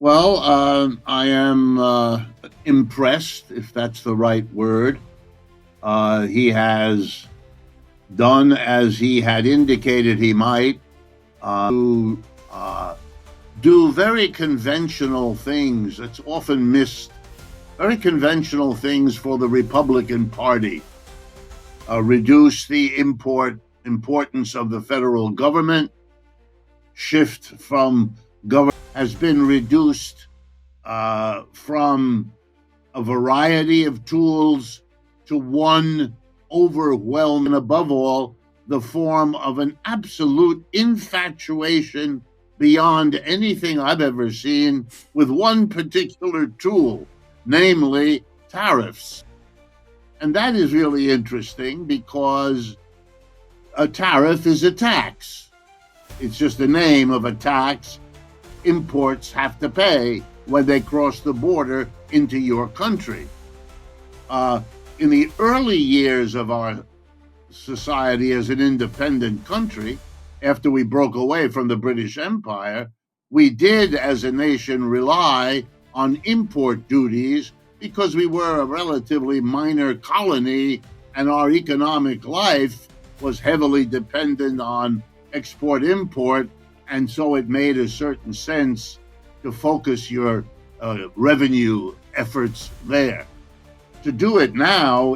I am impressed, if that's the right word. He has done as he had indicated he might, to do very conventional things. It's often missed. Very conventional things for the Republican Party. Reduce the importance of the federal government. Shift from government has been reduced from a variety of tools to one overwhelming, and above all, the form of an absolute infatuation beyond anything I've ever seen with one particular tool, namely tariffs. And that is really interesting because a tariff is a tax. It's just the name of a tax imports have to pay when they cross the border into your country. In the early years of our society as an independent country, after we broke away from the British Empire, we did as a nation rely on import duties because we were a relatively minor colony and our economic life was heavily dependent on export-import, and so it made a certain sense to focus your revenue efforts there. To do it now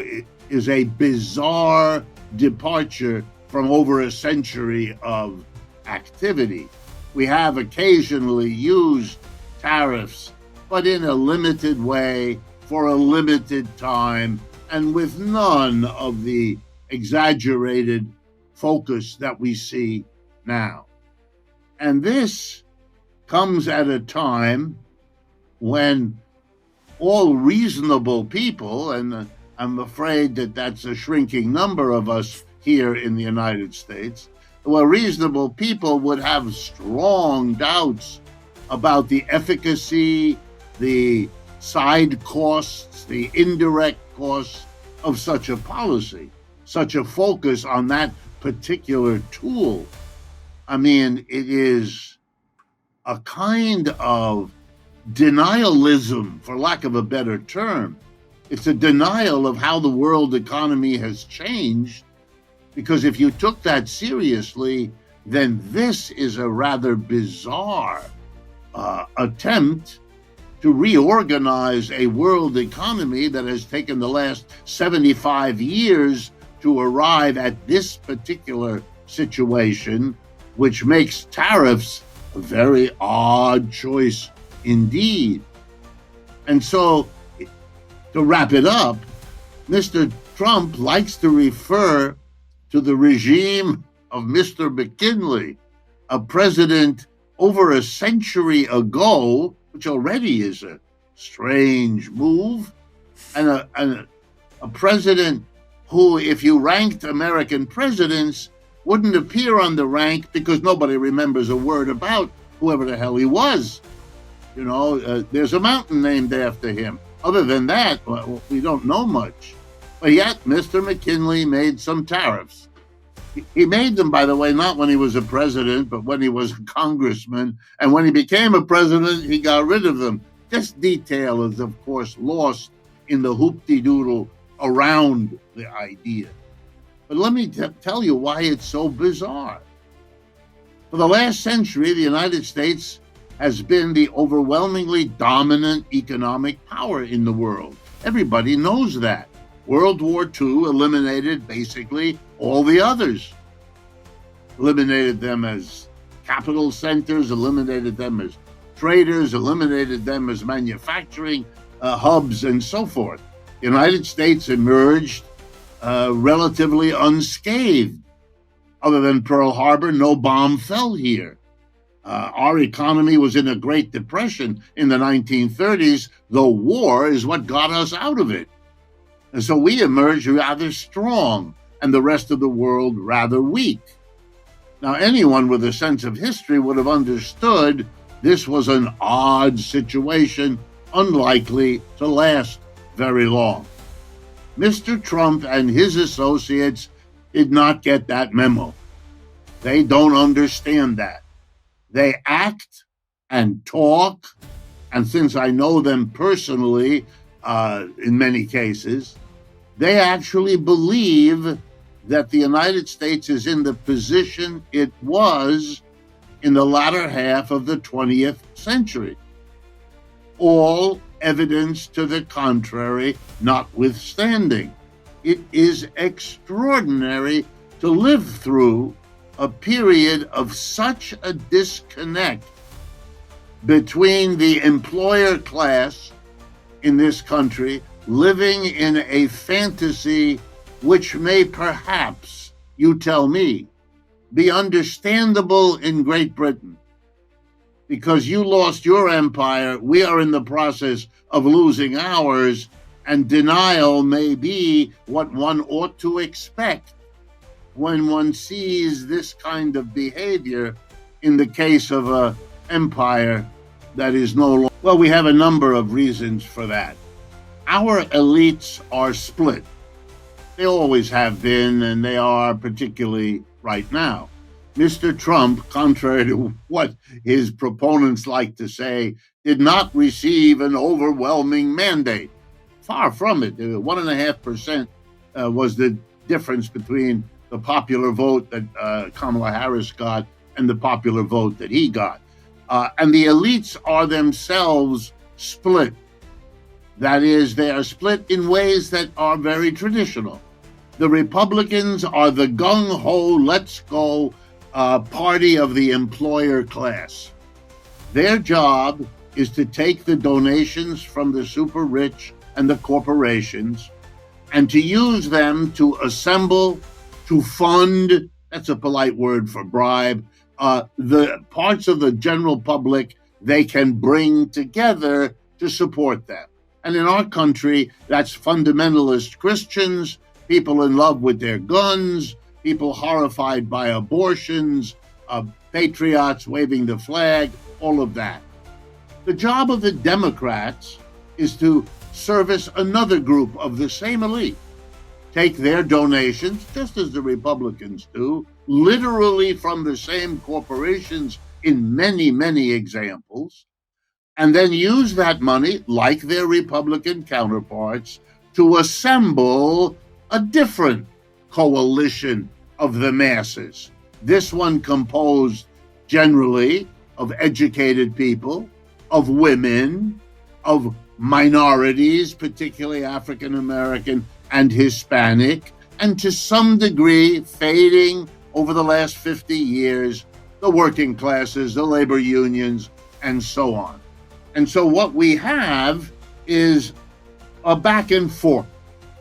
is a bizarre departure from over a century of activity. We have occasionally used tariffs, but in a limited way, for a limited time, and with none of the exaggerated focus that we see now. And this comes at a time when all reasonable people, and I'm afraid that that's a shrinking number of us here in the United States, well, reasonable people would have strong doubts about the efficacy, the side costs, the indirect costs of such a policy, such a focus on that particular tool. I mean, it is a kind of denialism, for lack of a better term. It's a denial of how the world economy has changed, because if you took that seriously, then this is a rather bizarre attempt to reorganize a world economy that has taken the last 75 years to arrive at this particular situation, which makes tariffs a very odd choice indeed. And so, to wrap it up, Mr. Trump likes to refer to the regime of Mr. McKinley, a president over a century ago, which already is a strange move, and a president who, if you ranked American presidents, wouldn't appear on the rank because nobody remembers a word about whoever the hell he was. You know, there's a mountain named after him. Other than that, well, we don't know much. But yet, Mr. McKinley made some tariffs. He made them, by the way, not when he was a president, but when he was a congressman. And when he became a president, he got rid of them. This detail is, of course, lost in the hoop-de-doodle around the idea. But let me tell you why it's so bizarre. For the last century, the United States has been the overwhelmingly dominant economic power in the world. Everybody knows that. World War II eliminated basically all the others. Eliminated them as capital centers, eliminated them as traders, eliminated them as manufacturing hubs, and so forth. The United States emerged relatively unscathed. Other than Pearl Harbor, no bomb fell here. Our economy was in a Great Depression in the 1930s. The war is what got us out of it. And so we emerged rather strong, and the rest of the world rather weak. Now, anyone with a sense of history would have understood this was an odd situation, unlikely to last very long. Mr. Trump and his associates did not get that memo. They don't understand that. They act and talk and since I know them personally, in many cases, they actually believe that the United States is in the position it was in the latter half of the 20th century. All evidence to the contrary notwithstanding. It is extraordinary to live through a period of such a disconnect between the employer class in this country living in a fantasy which may perhaps, you tell me, be understandable in Great Britain. Because you lost your empire, we are in the process of losing ours, and denial may be what one ought to expect when one sees this kind of behavior in the case of an empire that is no longer. Well, we have a number of reasons for that. Our elites are split. They always have been, and they are particularly right now. Mr. Trump, contrary to what his proponents like to say, did not receive an overwhelming mandate. Far from it. 1.5% was the difference between the popular vote that Kamala Harris got and the popular vote that he got. And the elites are themselves split. That is, they are split in ways that are very traditional. The Republicans are the gung-ho, let's go party of the employer class. Their job is to take the donations from the super rich and the corporations and to use them to assemble, to fund, that's a polite word for bribe, the parts of the general public they can bring together to support them. And in our country, that's fundamentalist Christians, people in love with their guns, people horrified by abortions, patriots waving the flag, all of that. The job of the Democrats is to service another group of the same elite, take their donations, just as the Republicans do, literally from the same corporations in many, many examples, and then use that money, like their Republican counterparts, to assemble a different coalition of the masses. This one composed generally of educated people, of women, of minorities, particularly African American and Hispanic, and to some degree, fading over the last 50 years, the working classes, the labor unions, and so on. And so what we have is a back and forth.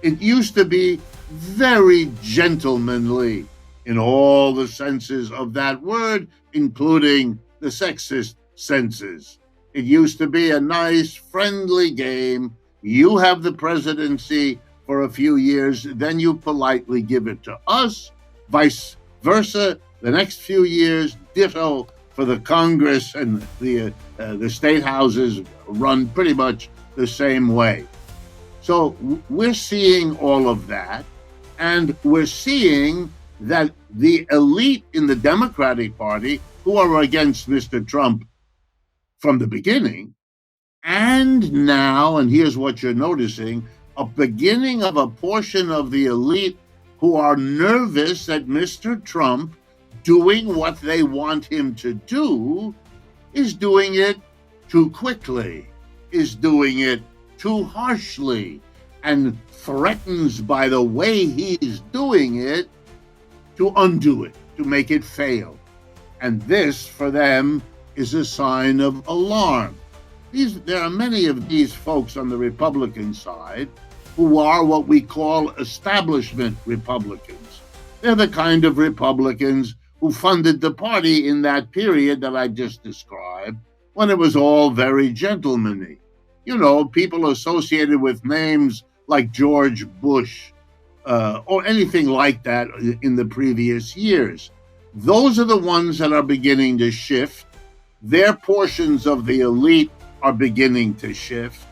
It used to be very gentlemanly in all the senses of that word, including the sexist senses. It used to be a nice, friendly game. You have the presidency for a few years, then you politely give it to us. Vice versa, the next few years, ditto for the Congress, and the state houses run pretty much the same way. So we're seeing all of that, and we're seeing that the elite in the Democratic Party, who are against Mr. Trump from the beginning, and now, and here's what you're noticing, a beginning of a portion of the elite who are nervous at Mr. Trump doing what they want him to do, is doing it too quickly, is doing it too harshly, and threatens by the way he's doing it to undo it, to make it fail. And this, for them, is a sign of alarm. There are many of these folks on the Republican side who are what we call establishment Republicans. They're the kind of Republicans who funded the party in that period that I just described, when it was all very gentlemanly. You know, people associated with names like George Bush, or anything like that in the previous years. Those are the ones that are beginning to shift. Their portions of the elite are beginning to shift.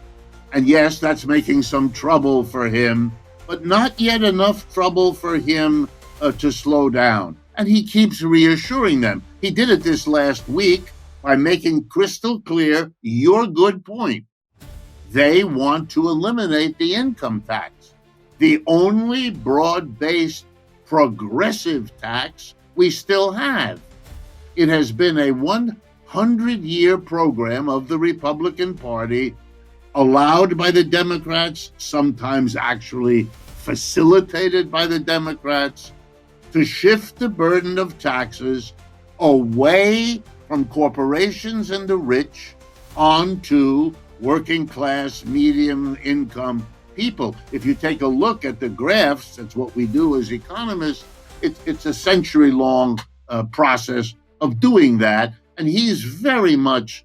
And yes, that's making some trouble for him, but not yet enough trouble for him to slow down. And he keeps reassuring them. He did it this last week by making crystal clear your good point. They want to eliminate the income tax, the only broad-based progressive tax we still have. It has been a 100-year program of the Republican Party, allowed by the Democrats, sometimes actually facilitated by the Democrats, to shift the burden of taxes away from corporations and the rich onto working class, medium income people. If you take a look at the graphs, that's what we do as economists, it's a century-long process of doing that, and he's very much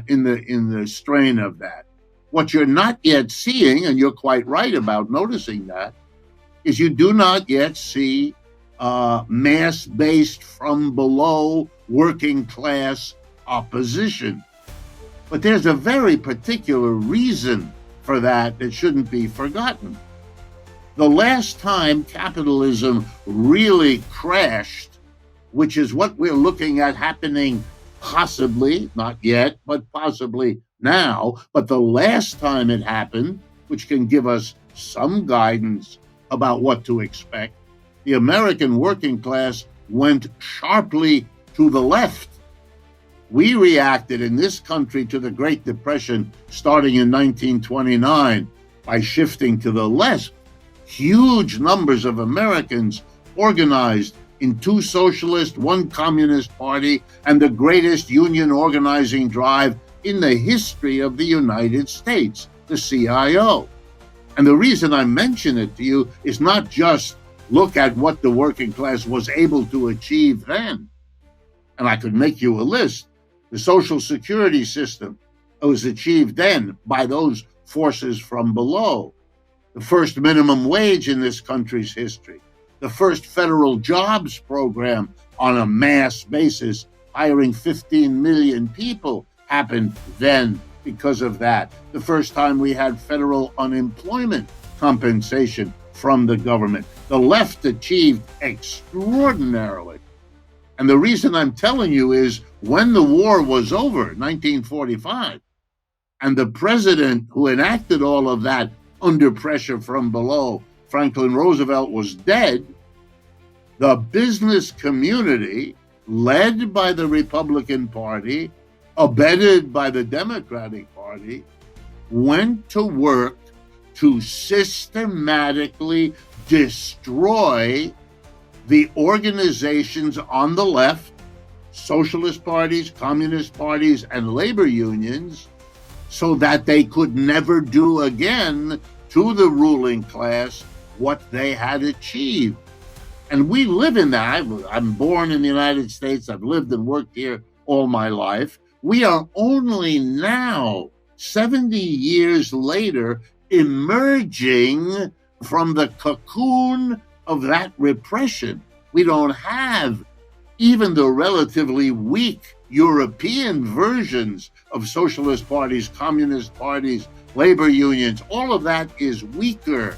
in the strain of that. What you're not yet seeing, and you're quite right about noticing that, is you do not yet see mass-based from below working class opposition. But there's a very particular reason for that shouldn't be forgotten. The last time capitalism really crashed, which is what we're looking at happening possibly, not yet, but possibly now, but the last time it happened, which can give us some guidance about what to expect, the American working class went sharply to the left. We reacted in this country to the Great Depression starting in 1929 by shifting to the left. Huge numbers of Americans organized in two socialist, one communist party, and the greatest union organizing drive in the history of the United States, the CIO. And the reason I mention it to you is not just look at what the working class was able to achieve then. And I could make you a list. The Social Security system was achieved then by those forces from below. The first minimum wage in this country's history. The first federal jobs program on a mass basis, hiring 15 million people, happened then because of that. The first time we had federal unemployment compensation from the government. The left achieved extraordinarily. And the reason I'm telling you is when the war was over, 1945, and the president who enacted all of that under pressure from below, Franklin Roosevelt, was dead, the business community, led by the Republican Party, abetted by the Democratic Party, went to work to systematically destroy the organizations on the left, socialist parties, communist parties, and labor unions, so that they could never do again to the ruling class what they had achieved. And we live in that. I'm born in the United States. I've lived and worked here all my life. We are only now, 70 years later, emerging from the cocoon of that repression. We don't have even the relatively weak European versions of socialist parties, communist parties, labor unions. All of that is weaker,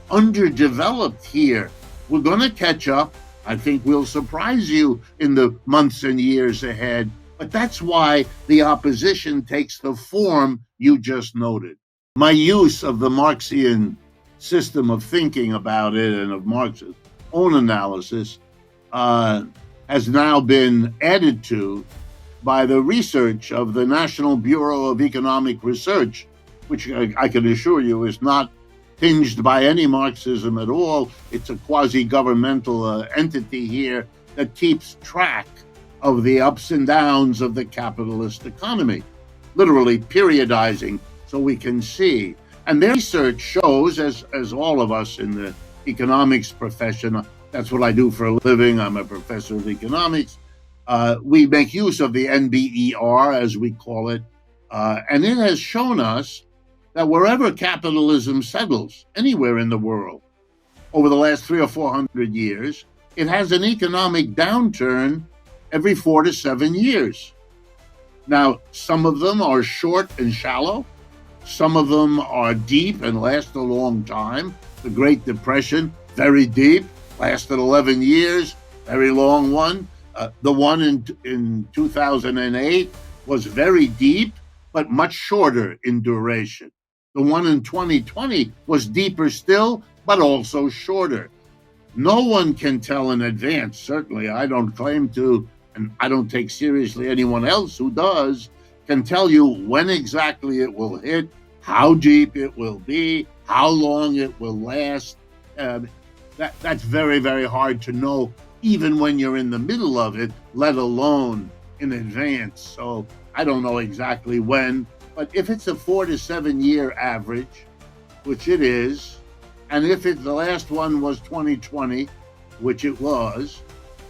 underdeveloped here. We're going to catch up. I think we'll surprise you in the months and years ahead. But that's why the opposition takes the form you just noted. My use of the Marxian system of thinking about it and of Marx's own analysis has now been added to by the research of the National Bureau of Economic Research, which I can assure you is not tinged by any Marxism at all. It's a quasi-governmental entity here that keeps track of the ups and downs of the capitalist economy, literally periodizing so we can see. And their research shows, as all of us in the economics profession, that's what I do for a living, I'm a professor of economics, we make use of the NBER, as we call it, and it has shown us that wherever capitalism settles, anywhere in the world, over the last 300 or 400 years, it has an economic downturn every 4 to 7 years. Now, some of them are short and shallow. Some of them are deep and last a long time. The Great Depression, very deep, lasted 11 years, very long one. The one in 2008 was very deep, but much shorter in duration. The one in 2020 was deeper still, but also shorter. No one can tell in advance. Certainly, I don't claim to, and I don't take seriously anyone else who does, can tell you when exactly it will hit, how deep it will be, how long it will last. That's very, very hard to know, even when you're in the middle of it, let alone in advance. So I don't know exactly when, but if it's a 4 to 7 year average, which it is, and if the last one was 2020, which it was,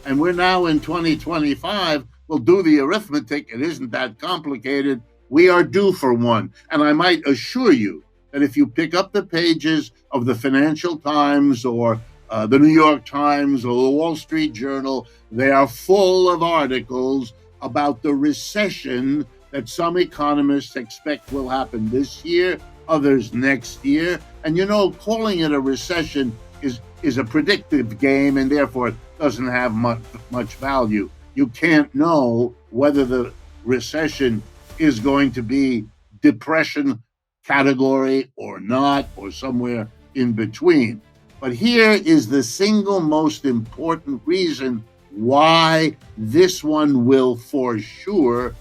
and we're now in 2025, we'll do the arithmetic. It isn't that complicated. We are due for one. And I might assure you that if you pick up the pages of the Financial Times or the New York Times or the Wall Street Journal, they are full of articles about the recession that some economists expect will happen this year, others next year. And calling it a recession is a predictive game, and therefore it doesn't have much value. You can't know whether the recession is going to be depression category or not, or somewhere in between. But here is the single most important reason why this one will for sure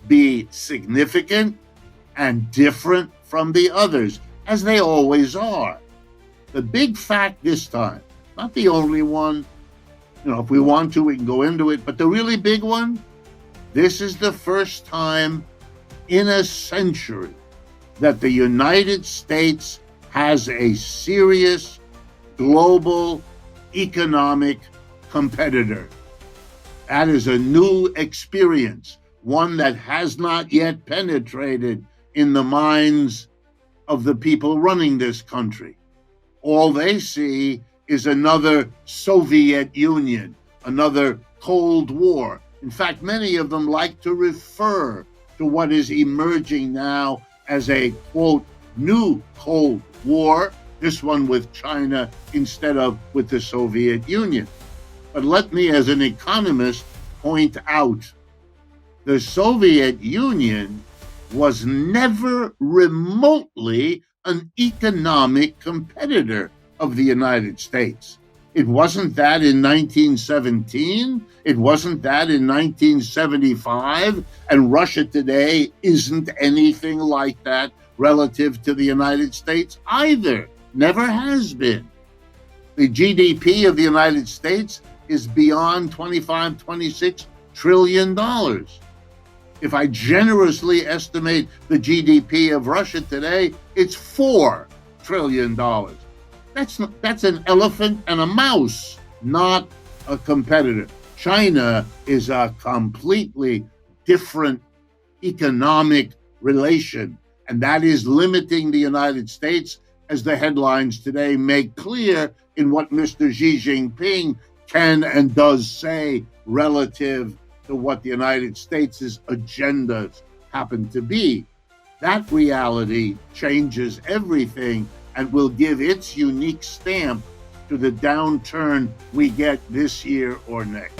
be significant and different from the others, as they always are. The big fact this time, not the only one, if we want to, we can go into it, but the really big one, this is the first time in a century that the United States has a serious global economic competitor. That is a new experience, one that has not yet penetrated in the minds of the people running this country. All they see is another Soviet Union, another Cold War. In fact, many of them like to refer to what is emerging now as a, quote, new Cold War, this one with China instead of with the Soviet Union. But let me, as an economist, point out the Soviet Union was never remotely an economic competitor of the United States. It wasn't that in 1917. It wasn't that in 1975. And Russia today isn't anything like that relative to the United States either. Never has been. The GDP of the United States is beyond $25-26 trillion. If I generously estimate the GDP of Russia today, it's $4 trillion. That's an elephant and a mouse, not a competitor. China is a completely different economic relation, and that is limiting the United States, as the headlines today make clear in what Mr. Xi Jinping can and does say relative to what the United States' agendas happen to be. That reality changes everything and will give its unique stamp to the downturn we get this year or next.